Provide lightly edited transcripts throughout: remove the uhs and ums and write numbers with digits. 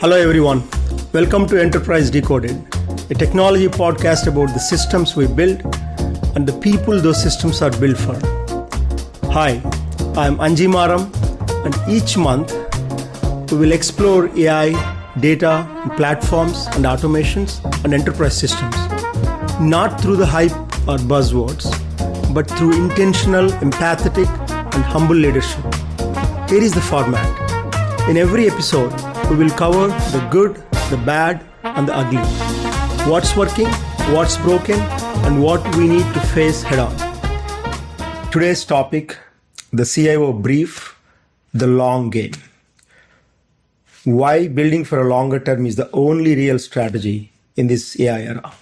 Hello everyone, welcome to Enterprise Decoded, a technology podcast about the systems we build and the people those systems are built for. Hi, I'm Anji Maram, and each month we will explore AI, data, and platforms and automations and enterprise systems, not through the hype or buzzwords, but through intentional, empathetic, and humble leadership. Here is the format. In every episode, we will cover the good, the bad, and the ugly. What's working, what's broken, and what we need to face head on. Today's topic, the CIO brief, the long game. Why building for a longer term is the only real strategy in this AI era.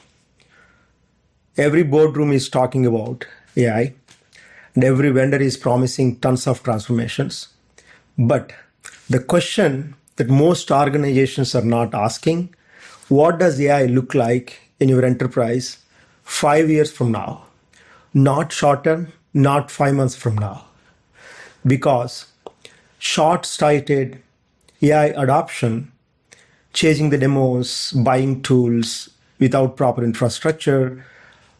Every boardroom is talking about AI, and every vendor is promising tons of transformations. But the question that most organizations are not asking, what does AI look like in your enterprise 5 years from now? Not short term, not 5 months from now. Because short-sighted AI adoption, chasing the demos, buying tools without proper infrastructure,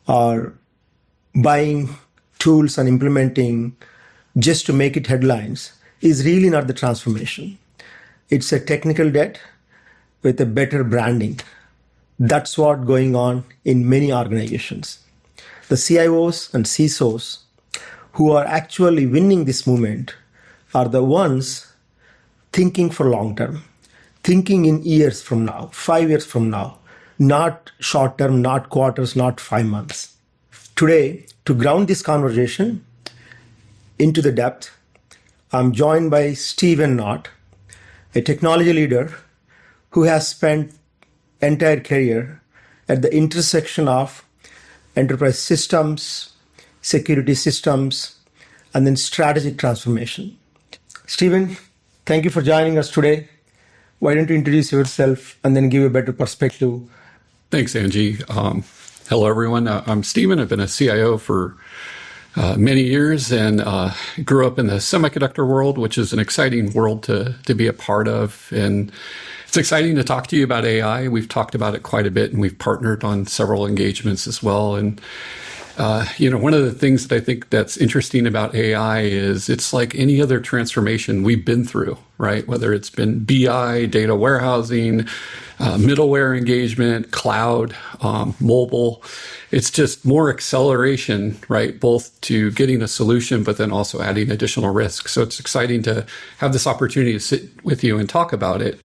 or buying tools and implementing just to make it headlines is really not the transformation. It's a technical debt with a better branding. That's what's going on in many organizations. The CIOs and CISOs who are actually winning this movement are the ones thinking for long term, thinking in years from now, 5 years from now, not short term, not quarters, not 5 months. Today, to ground this conversation into the depth, I'm joined by Steve Nott, a technology leader who has spent entire career at the intersection of enterprise systems, security systems, and then strategic transformation. Stephen, thank you for joining us today. Why don't you introduce yourself and then give a better perspective? Thanks, Anji. Hello, everyone. I'm Stephen. I've been a CIO for many years and grew up in the semiconductor world, which is an exciting world to be a part of. And it's exciting to talk to you about AI. We've talked about it quite a bit, and we've partnered on several engagements as well. And one of the things that I think that's interesting about AI is it's like any other transformation we've been through, right? Whether it's been BI, data warehousing, middleware engagement, cloud, mobile. It's just more acceleration, right? Both to getting a solution, but then also adding additional risk. So it's exciting to have this opportunity to sit with you and talk about it.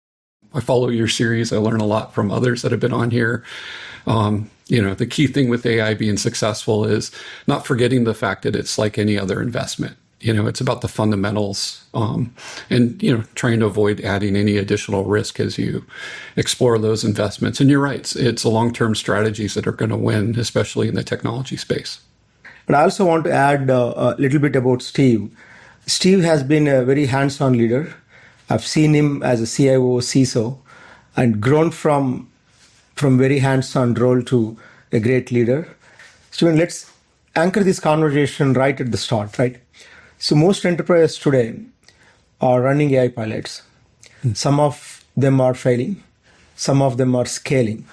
I follow your series. I learn a lot from others that have been on here. The key thing with AI being successful is not forgetting the fact that it's like any other investment. It's about the fundamentals and trying to avoid adding any additional risk as you explore those investments. And you're right, it's a long-term strategies that are going to win, especially in the technology space. But I also want to add a little bit about Steve. Steve has been a very hands-on leader. I've seen him as a CIO, CISO, and grown from very hands-on role to a great leader. Stephen, let's anchor this conversation right at the start, right? So most enterprises today are running AI pilots. Some of them are failing. Some of them are scaling.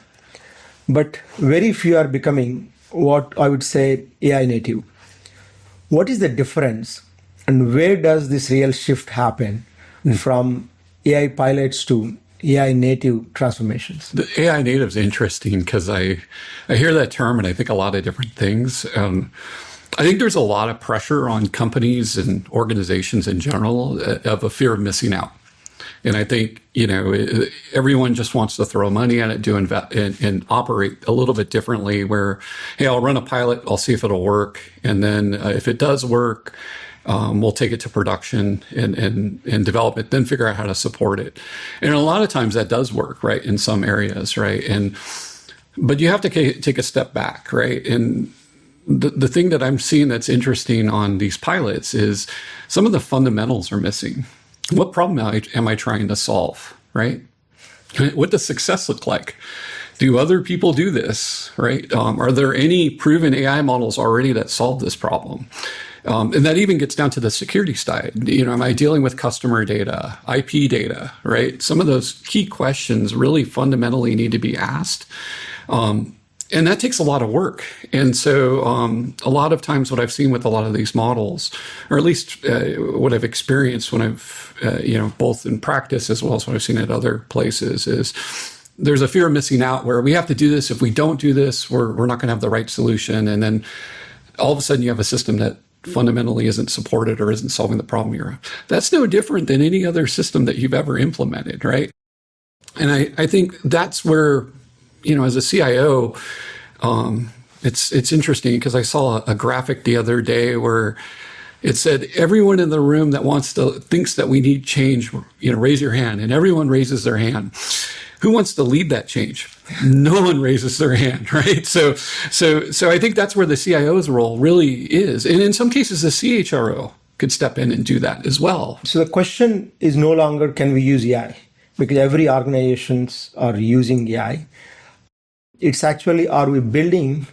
But very few are becoming what I would say AI native. What is the difference, and where does this real shift happen from AI pilots to AI native transformations? The AI native is interesting because I hear that term and I think a lot of different things. I think there's a lot of pressure on companies and organizations in general of a fear of missing out. And I think, everyone just wants to throw money at it, and operate a little bit differently where, hey, I'll run a pilot, I'll see if it'll work. And then if it does work, we'll take it to production and develop it, then figure out how to support it. And a lot of times that does work, right, in some areas, right? But you have to take a step back, right? And the thing that I'm seeing that's interesting on these pilots is some of the fundamentals are missing. What problem am I trying to solve, right? What does success look like? Do other people do this, right? Are there any proven AI models already that solve this problem? And that even gets down to the security side. Am I dealing with customer data, IP data, right? Some of those key questions really fundamentally need to be asked. And that takes a lot of work. And so a lot of times what I've seen with a lot of these models, or at least what I've experienced when I've, both in practice as well as what I've seen at other places, is there's a fear of missing out where we have to do this. If we don't do this, we're not going to have the right solution. And then all of a sudden you have a system that fundamentally isn't supported or isn't solving the problem you're. That's no different than any other system that you've ever implemented, right? And I think that's where, as a CIO, it's interesting because I saw a graphic the other day where it said everyone in the room that thinks that we need change, raise your hand, and everyone raises their hand. Who wants to lead that change? No one raises their hand, right? So I think that's where the CIO's role really is, and in some cases, the CHRO could step in and do that as well. So the question is no longer can we use AI, because every organizations are using AI. It's actually, are we building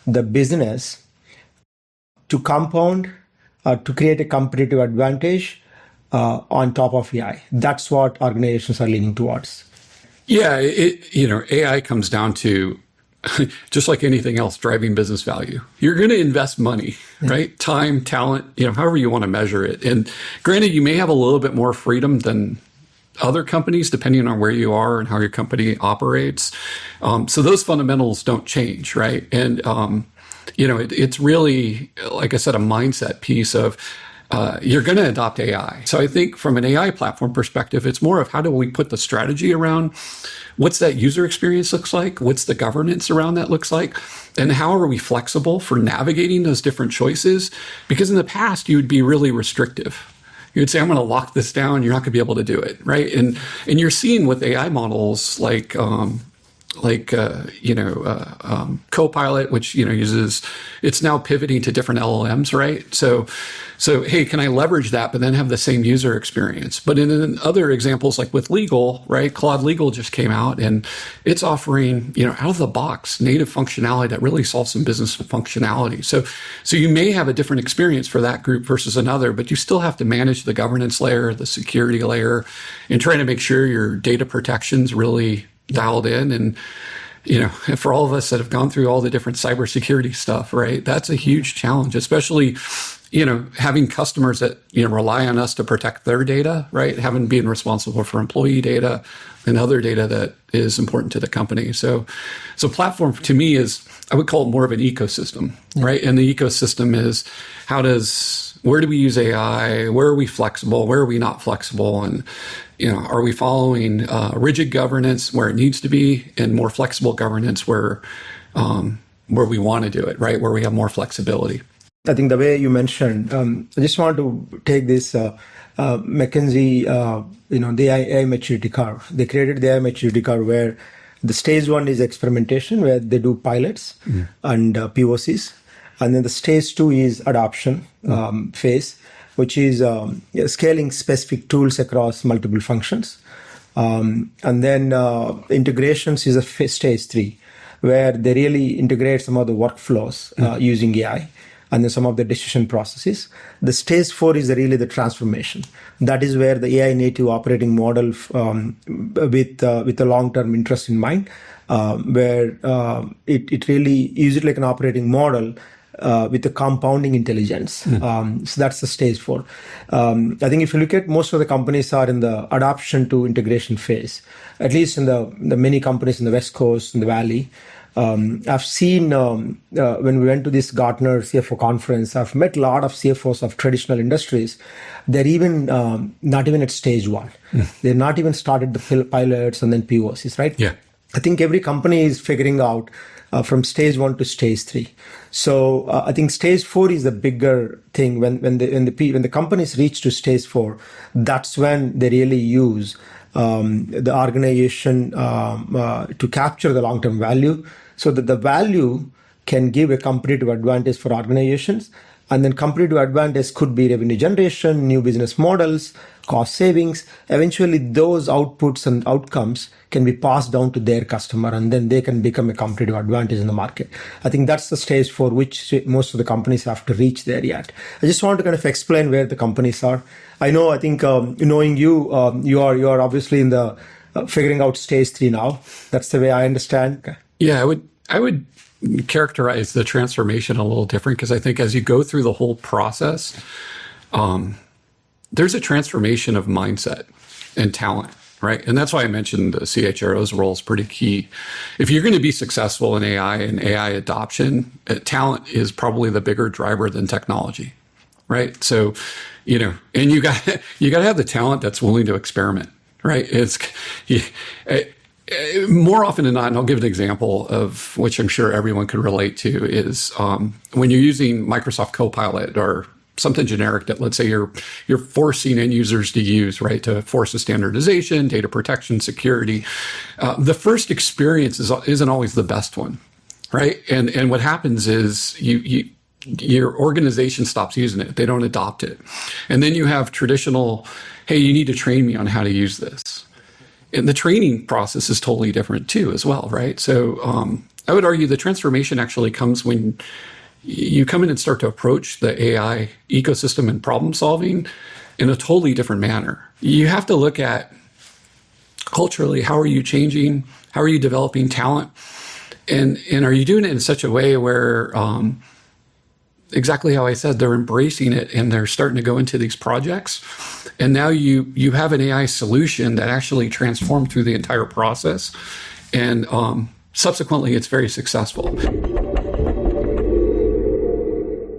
the business to compound, to create a competitive advantage on top of AI? That's what organizations are leaning towards. Yeah, AI comes down to, just like anything else, driving business value. You're going to invest money, right? Time, talent, however you want to measure it. And granted, you may have a little bit more freedom than other companies, depending on where you are and how your company operates. So those fundamentals don't change, right? And, it's really, like I said, a mindset piece of, you're going to adopt AI. So I think from an AI platform perspective, it's more of how do we put the strategy around what's that user experience looks like, what's the governance around that looks like, and how are we flexible for navigating those different choices? Because in the past, you would be really restrictive. You'd say, I'm going to lock this down. You're not going to be able to do it, right? And you're seeing with AI models like Copilot, which uses, it's now pivoting to different LLMs, right? So hey, can I leverage that, but then have the same user experience? But in other examples, like with legal, right? Claude Legal just came out, and it's offering out of the box native functionality that really solves some business functionality. So you may have a different experience for that group versus another, but you still have to manage the governance layer, the security layer, and trying to make sure your data protection's really dialed in. And for all of us that have gone through all the different cybersecurity stuff, right, that's a huge challenge, especially having customers that rely on us to protect their data, right, having been responsible for employee data and other data that is important to the company. So platform to me is, I would call it more of an ecosystem, right? And the ecosystem is where do we use AI? Where are we flexible? Where are we not flexible? And are we following rigid governance where it needs to be, and more flexible governance where we want to do it, right? Where we have more flexibility. I think the way you mentioned, I just want to take this McKinsey, the AI maturity curve. They created the AI maturity curve where the stage one is experimentation, where they do pilots and POCs. And then the stage two is adoption phase, which is scaling specific tools across multiple functions. And then integrations is a stage three, where they really integrate some of the workflows using AI and then some of the decision processes. The stage four is really the transformation. That is where the AI native operating model with a long-term interest in mind, where it really uses it like an operating model with the compounding intelligence. So that's the stage four. I think if you look at most of the companies are in the adoption to integration phase, at least in the many companies in the West Coast, in the Valley. I've seen when we went to this Gartner CFO conference, I've met a lot of CFOs of traditional industries. They're even not even at stage one. They're not even started the pilots and then POCs, right? Yeah. I think every company is figuring out from stage one to stage three. So I think stage four is the bigger thing. When the companies reach to stage four, that's when they really use the organization to capture the long-term value, so that the value can give a competitive advantage for organizations, And then competitive advantage could be revenue generation, new business models, cost savings. Eventually, those outputs and outcomes can be passed down to their customer, and then they can become a competitive advantage in the market. I think that's the stage for which most of the companies have to reach there yet. I just want to kind of explain where the companies are. I think knowing you, you are obviously in the figuring out stage 3 now. That's the way I understand. Yeah, I would characterize the transformation a little different, because I think as you go through the whole process, there's a transformation of mindset and talent, right? And that's why I mentioned the CHRO's role is pretty key. If you're going to be successful in AI and AI adoption, talent is probably the bigger driver than technology, right? So, and you got to have the talent that's willing to experiment, right? More often than not, and I'll give an example of which I'm sure everyone could relate to, is when you're using Microsoft Copilot or something generic that, let's say, you're forcing end users to use, right, to force a standardization, data protection, security. The first experience isn't always the best one, right? And what happens is your organization stops using it; they don't adopt it, and then you have traditional, hey, you need to train me on how to use this. And the training process is totally different too, as well, right? So I would argue the transformation actually comes when you come in and start to approach the AI ecosystem and problem solving in a totally different manner. You have to look at culturally, how are you changing? How are you developing talent? And are you doing it in such a way where exactly how I said, they're embracing it and they're starting to go into these projects. And now you have an AI solution that actually transformed through the entire process. And subsequently, it's very successful.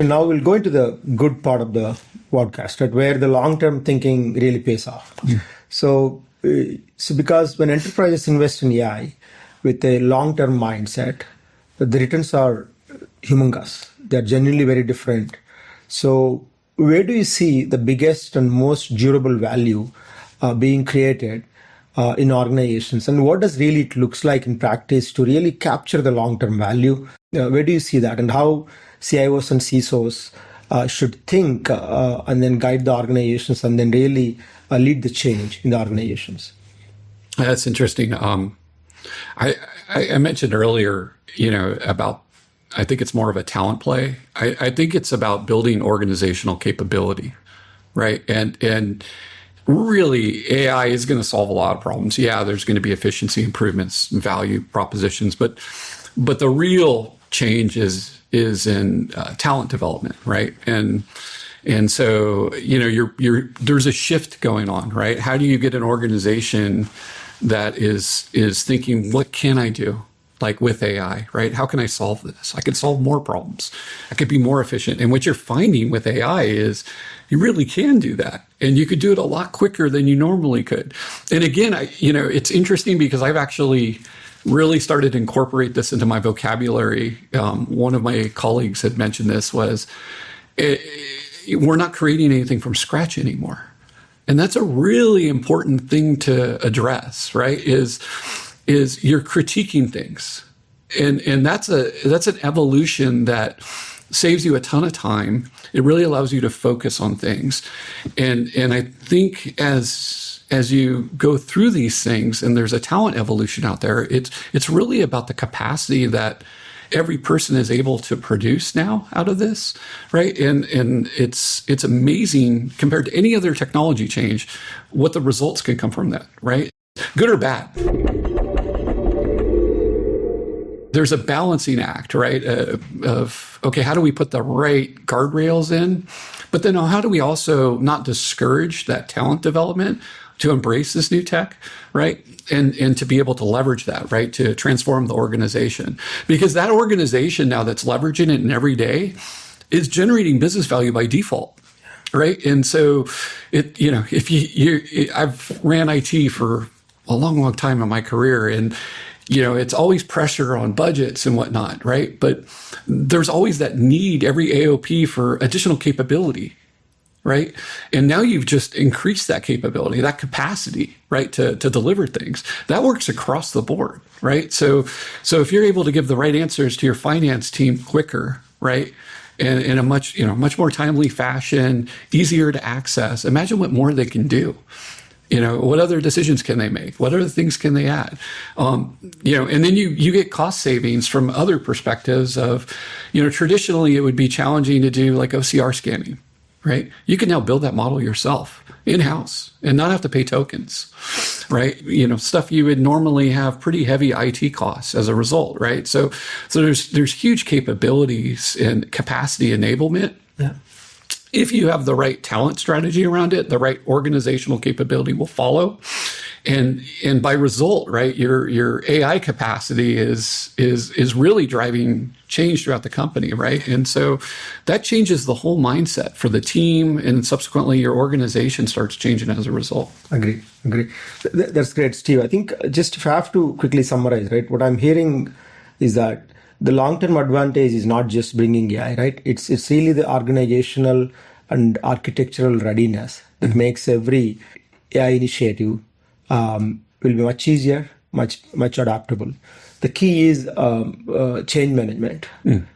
And now we'll go into the good part of the podcast, right, where the long-term thinking really pays off. Yeah. So because when enterprises invest in AI with a long-term mindset, the returns are humongous. They're genuinely very different. So where do you see the biggest and most durable value being created in organizations? And what does really it looks like in practice to really capture the long-term value? Where do you see that, and how CIOs and CISOs should think and then guide the organizations and then really lead the change in the organizations? That's interesting. I mentioned earlier, about, I think it's more of a talent play. I think it's about building organizational capability, right? And really, AI is going to solve a lot of problems. Yeah, there's going to be efficiency improvements, value propositions, but the real change is in talent development, right? And so there's a shift going on, right? How do you get an organization that is thinking, what can I do? Like with AI, right? How can I solve this? I can solve more problems. I could be more efficient. And what you're finding with AI is you really can do that. And you could do it a lot quicker than you normally could. And again, it's interesting because I've actually really started to incorporate this into my vocabulary. One of my colleagues had mentioned this was, we're not creating anything from scratch anymore. And that's a really important thing to address, right? Is you're critiquing things. And that's an evolution that saves you a ton of time. It really allows you to focus on things. And I think as you go through these things and there's a talent evolution out there, it's really about the capacity that every person is able to produce now out of this, right? And it's amazing compared to any other technology change, what the results can come from that, right? Good or bad. There's a balancing act, right? Of, okay, how do we put the right guardrails in? But then how do we also not discourage that talent development to embrace this new tech, right? And to be able to leverage that, right? To transform the organization. Because that organization now that's leveraging it in every day is generating business value by default, right? And so I've ran IT for a long, long time in my career, and it's always pressure on budgets and whatnot, right? But there's always that need every AOP for additional capability, right? And now you've just increased that capability, that capacity, right, to deliver things. That works across the board, right? So if you're able to give the right answers to your finance team quicker, right, and in a much more timely fashion, easier to access. Imagine what more they can do. What other decisions can they make? What other things can they add? And then you get cost savings from other perspectives of, traditionally it would be challenging to do like OCR scanning, right? You can now build that model yourself in-house and not have to pay tokens, right? Stuff you would normally have pretty heavy IT costs as a result, right? So there's huge capabilities and capacity enablement. Yeah. If you have the right talent strategy around it, the right organizational capability will follow. And by result, right, your AI capacity is really driving change throughout the company, right? And so that changes the whole mindset for the team, and subsequently your organization starts changing as a result. Agree. That's great, Steve. I think just if I have to quickly summarize, right, what I'm hearing is that the long-term advantage is not just bringing AI, right? It's really the organizational and architectural readiness that makes every AI initiative will be much easier, much adaptable. The key is change management,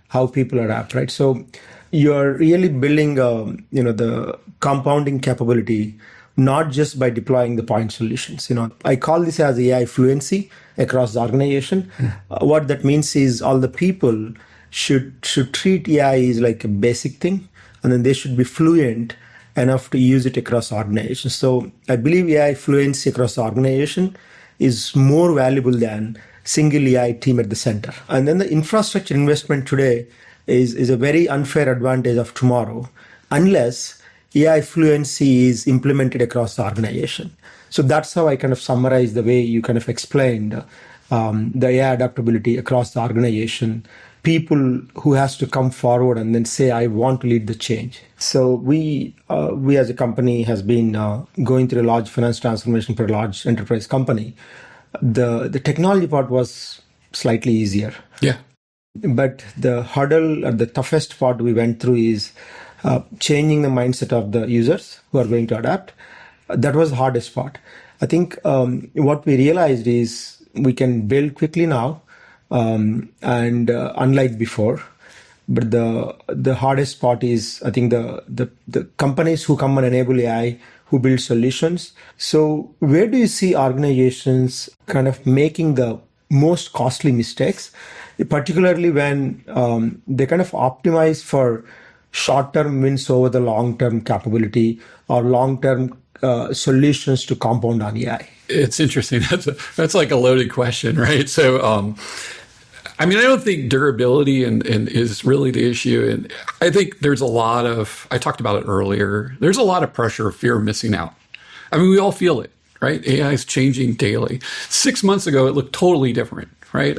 how people adapt, right? So you're really building, the compounding capability, not just by deploying the point solutions. I call this as AI fluency across the organization. What that means is all the people should treat AI as like a basic thing, and then they should be fluent enough to use it across organizations. So I believe AI fluency across the organization is more valuable than single AI team at the center. And then the infrastructure investment today is a very unfair advantage of tomorrow, unless AI fluency is implemented across the organization. So that's how I kind of summarize the way you kind of explained the AI adaptability across the organization. People who has to come forward and then say, I want to lead the change. So we as a company has been going through a large finance transformation for a large enterprise company. The technology part was slightly easier. Yeah. But the hurdle or the toughest part we went through is changing the mindset of the users who are going to adapt. That was the hardest part. I think what we realized is we can build quickly now, and unlike before. But the hardest part is, I think, the companies who come and enable AI, who build solutions. So where do you see organizations kind of making the most costly mistakes, particularly when they kind of optimize for short-term wins over the long-term capability or long-term solutions to compound on AI? It's interesting. That's like a loaded question, right? So, I don't think durability and is really the issue. And I think there's a lot of, I talked about it earlier, there's a lot of pressure, fear of missing out. We all feel it, right? AI is changing daily. 6 months ago, it looked totally different, right?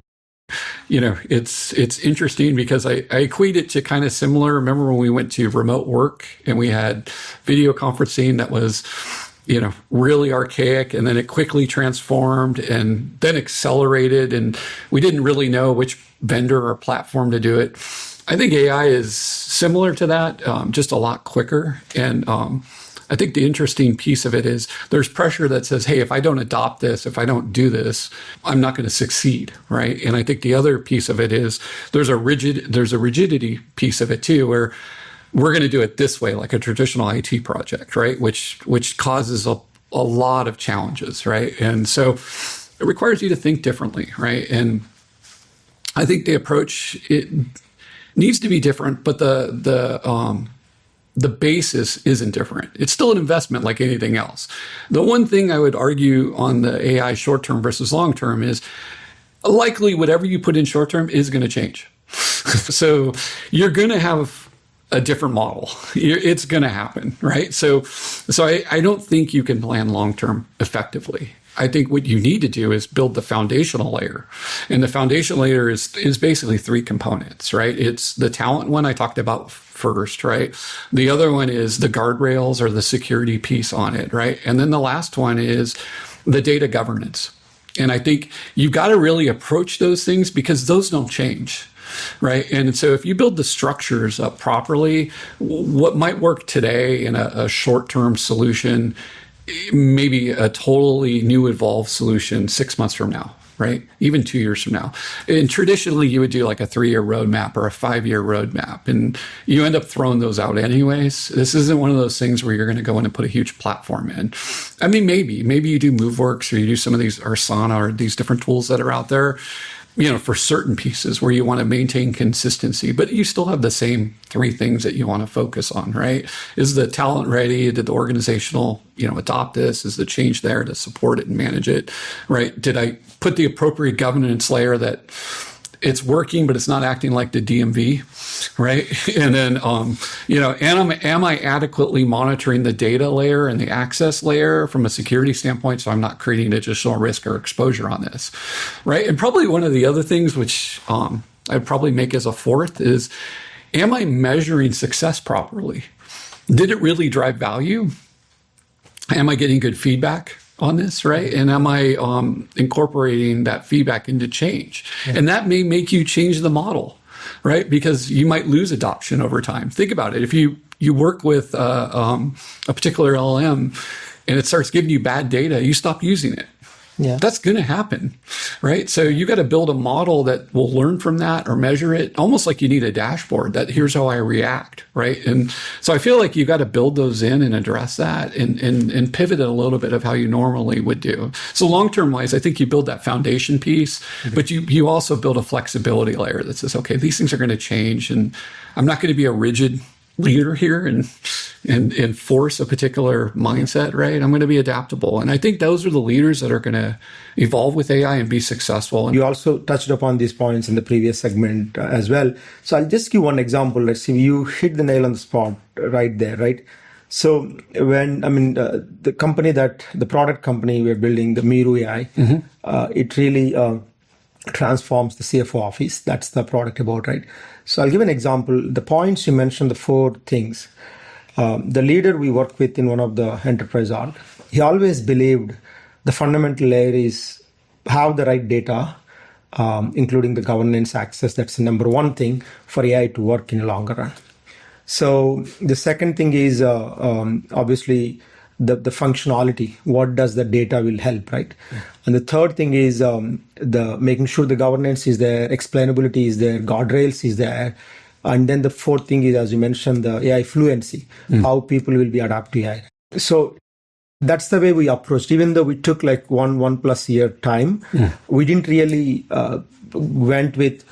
It's interesting because I equate it to kind of similar. Remember when we went to remote work and we had video conferencing that was, really archaic, and then it quickly transformed and then accelerated, and we didn't really know which vendor or platform to do it. I think AI is similar to that, just a lot quicker. And I think the interesting piece of it is there's pressure that says, hey, if I don't adopt this, if I don't do this, I'm not going to succeed, right? And I think the other piece of it is there's a rigidity piece of it too, where we're going to do it this way, like a traditional IT project, right? Which causes a lot of challenges, right? And so it requires you to think differently, right? And I think the approach, it needs to be different, but the basis isn't different. It's still an investment like anything else. The one thing I would argue on the AI short-term versus long-term is likely whatever you put in short-term is going to change. So you're going to have a different model. It's going to happen, right? So I don't think you can plan long-term effectively. I think what you need to do is build the foundational layer. And the foundation layer is basically three components, right? It's the talent one I talked about first, right? The other one is the guardrails or the security piece on it, right? And then the last one is the data governance. And I think you've got to really approach those things because those don't change. Right. And so if you build the structures up properly, what might work today in a short-term solution, maybe a totally new evolved solution 6 months from now. right? Even 2 years from now. And traditionally, you would do like a 3-year roadmap or a 5-year roadmap, and you end up throwing those out anyways. This isn't one of those things where you're going to go in and put a huge platform in. I mean, maybe you do MoveWorks or you do some of these Asana or these different tools that are out there, for certain pieces where you want to maintain consistency, but you still have the same 3 things that you want to focus on, right? Is the talent ready? Did the organizational, adopt this? Is the change there to support it and manage it, right? Did I put the appropriate governance layer that it's working, but it's not acting like the DMV, right? And then, am I adequately monitoring the data layer and the access layer from a security standpoint, so I'm not creating additional risk or exposure on this, right? And probably one of the other things which I'd probably make as a 4th is, am I measuring success properly? Did it really drive value? Am I getting good feedback on this, right? And am I incorporating that feedback into change? Yeah. And that may make you change the model, right? Because you might lose adoption over time. Think about it. If you work with a particular LLM and it starts giving you bad data, you stop using it. Yeah. That's going to happen, right? So you got to build a model that will learn from that or measure it, almost like you need a dashboard that here's how I react, right? And so I feel like you got to build those in and address that and pivot it a little bit of how you normally would do. So long-term wise, I think you build that foundation piece, but you also build a flexibility layer that says, okay, these things are going to change, and I'm not going to be a rigid leader here and force a particular mindset, right? I'm going to be adaptable. And I think those are the leaders that are going to evolve with AI and be successful. You also touched upon these points in the previous segment as well. So I'll just give one example. Let's see, you hit the nail on the spot right there, right? So when, the product company we're building, the Miru AI, it really transforms the CFO office. That's the product about, right? So I'll give an example. The points you mentioned, the 4 things. The leader we work with in one of the enterprise org, he always believed the fundamental layer is have the right data, including the governance access. That's the number 1 thing for AI to work in the longer run. So the second thing is obviously the functionality. What does the data will help, right? Yeah. And the third thing is the making sure the governance is there, explainability is there, guardrails is there. And then the 4th thing is, as you mentioned, the AI fluency, how people will be adapt to AI. So that's the way we approached. Even though we took like one plus year time, we didn't really went with,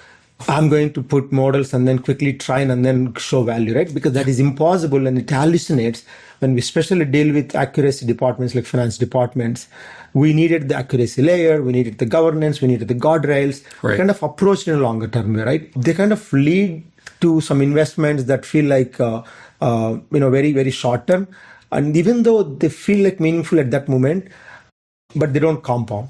I'm going to put models and then quickly train and then show value, right? Because that is impossible and it hallucinates. When we especially deal with accuracy departments like finance departments, we needed the accuracy layer, we needed the governance, we needed the guardrails. Right. We kind of approached in a longer term way, right? They kind of lead to some investments that feel like, very, very short term. And even though they feel like meaningful at that moment, but they don't compound,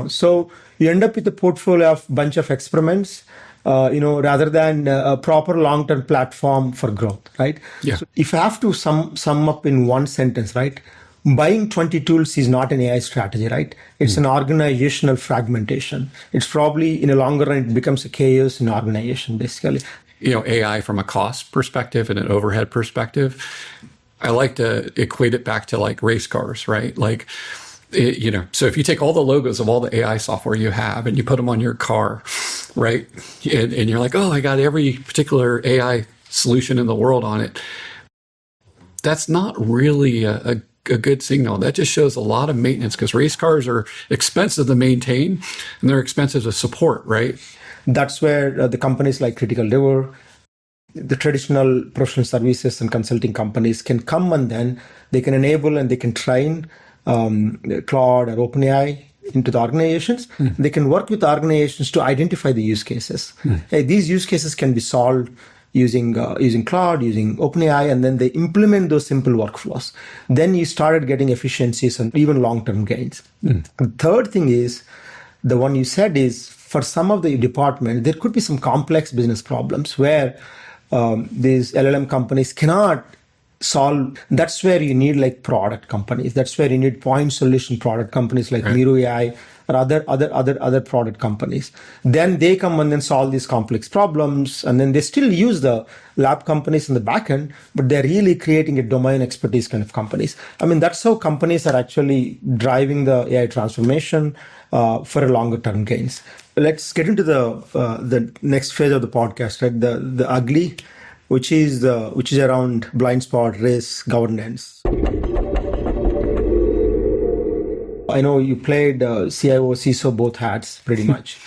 So you end up with a portfolio of bunch of experiments, rather than a proper long-term platform for growth, right? Yeah. So if I have to sum up in one sentence, right? Buying 20 tools is not an AI strategy, right? It's an organizational fragmentation. It's probably in a longer run, it becomes a chaos in organization, basically. AI from a cost perspective and an overhead perspective, I like to equate it back to like race cars, right? Like, so if you take all the logos of all the AI software you have and you put them on your car, right? And you're like, oh, I got every particular AI solution in the world on it. That's not really a good signal. That just shows a lot of maintenance, because race cars are expensive to maintain and they're expensive to support, right? That's where the companies like Critical River, the traditional professional services and consulting companies can come, and then they can enable and they can train Claude or OpenAI into the organizations. They can work with organizations to identify the use cases. Hey, these use cases can be solved using Claude, using OpenAI, and then they implement those simple workflows. Then you started getting efficiencies and even long-term gains. The third thing is, the one you said is, for some of the departments, there could be some complex business problems where these LLM companies cannot solve. That's where you need like product companies. That's where you need point solution product companies like Miru AI or other product companies. Then they come and then solve these complex problems, and then they still use the lab companies in the back end, but they're really creating a domain expertise kind of companies. I mean, that's how companies are actually driving the AI transformation for a longer term gains. Let's get into the next phase of the podcast, right? The ugly, which is around blind spot, risk, governance. I know you played CIO, CISO, both hats pretty much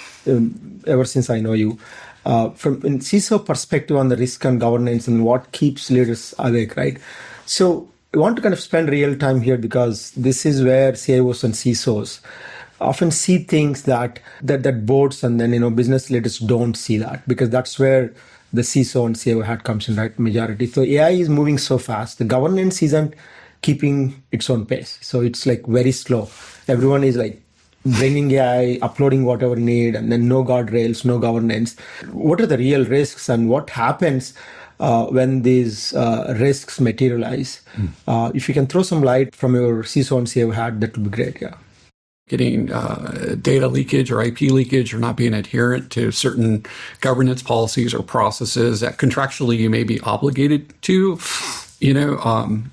ever since I know you. From in CISO perspective on the risk and governance and what keeps leaders awake, right? So I want to kind of spend real time here because this is where CIOs and CISOs often see things that boards and then business leaders don't see that, because that's where the CISO and CIO hat comes in, right? Majority. So AI is moving so fast. The governance isn't keeping its own pace. So it's like very slow. Everyone is like bringing AI, uploading whatever need, and then no guardrails, no governance. What are the real risks and what happens when these risks materialize? If you can throw some light from your CISO and CIO hat, that would be great. Yeah. Getting data leakage or IP leakage or not being adherent to certain governance policies or processes that contractually you may be obligated to,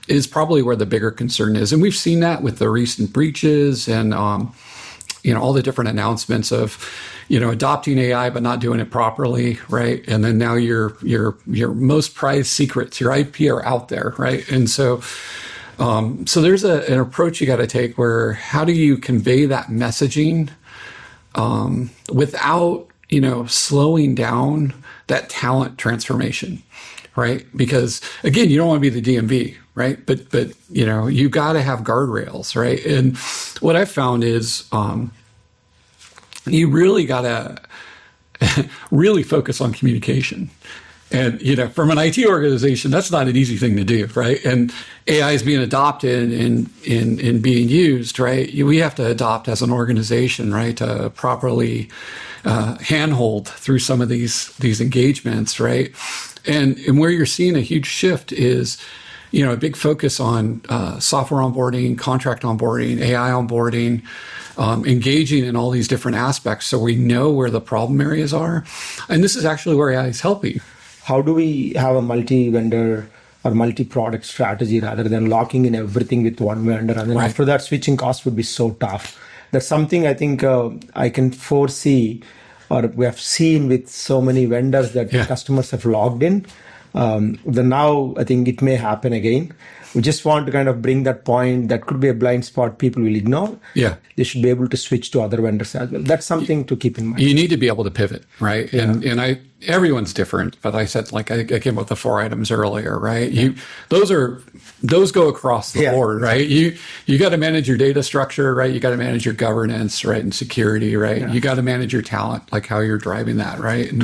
is probably where the bigger concern is. And we've seen that with the recent breaches and, all the different announcements of, adopting AI but not doing it properly, right? And then now your most prized secrets, your IP are out there, right? And so there's an approach you got to take where how do you convey that messaging without, slowing down that talent transformation, right? Because again, you don't want to be the DMV, right? But you got to have guardrails, right? And what I've found is you really got to really focus on communication. And, from an IT organization, that's not an easy thing to do, right? And AI is being adopted and being used, right? We have to adopt as an organization, right, to properly handhold through some of these engagements, right? And where you're seeing a huge shift is, a big focus on software onboarding, contract onboarding, AI onboarding, engaging in all these different aspects so we know where the problem areas are. And this is actually where AI is helping. How do we have a multi-vendor or multi-product strategy rather than locking in everything with one vendor? And then after that, switching costs would be so tough. That's something I think I can foresee, or we have seen with so many vendors that customers have logged in. Now I think it may happen again. We just want to kind of bring that point. That could be a blind spot people will ignore. Yeah. They should be able to switch to other vendors as well. That's something to keep in mind. You need to be able to pivot, right? Yeah. And everyone's different, but I said, like I came up with the 4 items earlier, right? Yeah. Those go across the board, right? You got to manage your data structure, right? You got to manage your governance, right? And security, right? Yeah. You got to manage your talent, like how you're driving that, right? And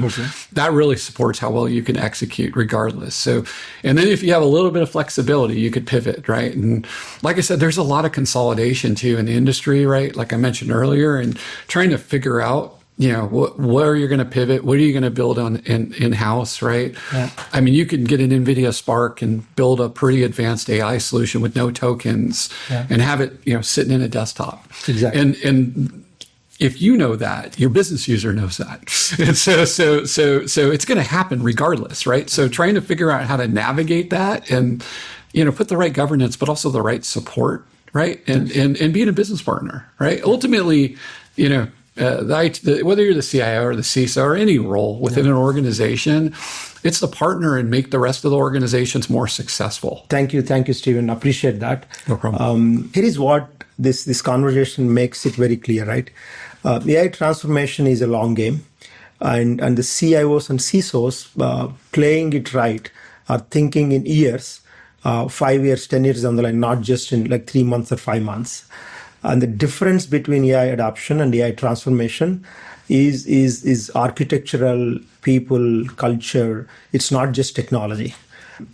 that really supports how well you can execute regardless. So, and then if you have a little bit of flexibility, you could pivot, right? And like I said, there's a lot of consolidation too in the industry, right? Like I mentioned earlier, and trying to figure out, where you're going to pivot, what are you going to build on in-house, right? Yeah. I mean, you can get an NVIDIA Spark and build a pretty advanced AI solution with no tokens and have it, sitting in a desktop. Exactly. And if you know that, your business user knows that. And so it's going to happen regardless, right? So trying to figure out how to navigate that and, put the right governance, but also the right support, right? And being a business partner, right? Ultimately, whether you're the CIO or the CISO or any role within an organization, it's the partner and make the rest of the organizations more successful. Thank you, Stephen. Appreciate that. No problem. Here is what this conversation makes it very clear, right? AI transformation is a long game, and the CIOs and CISOs playing it right are thinking in years, 5 years, 10 years down the line, not just in like 3 months or 5 months. And the difference between AI adoption and AI transformation is architectural, people, culture. It's not just technology.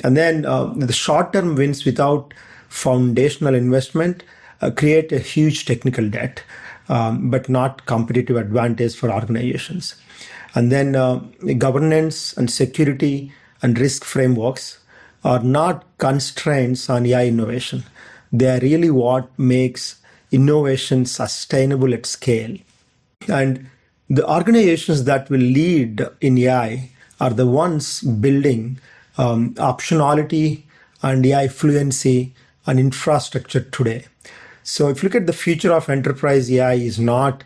And then the short-term wins without foundational investment create a huge technical debt, but not competitive advantage for organizations. And then governance and security and risk frameworks are not constraints on AI innovation. They are really what makes innovation sustainable at scale. And the organizations that will lead in AI are the ones building optionality and AI fluency and infrastructure today. So if you look at the future of enterprise AI is not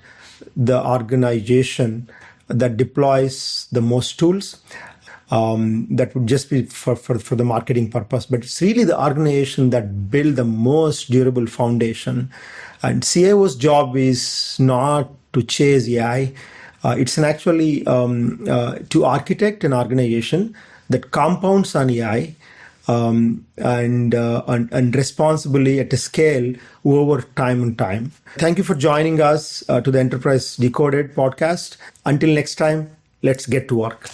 the organization that deploys the most tools, that would just be for the marketing purpose, but it's really the organization that build the most durable foundation. And CIO's job is not to chase AI. It's actually to architect an organization that compounds on AI and responsibly at a scale over time and time. Thank you for joining us to the Enterprise Decoded podcast. Until next time, let's get to work.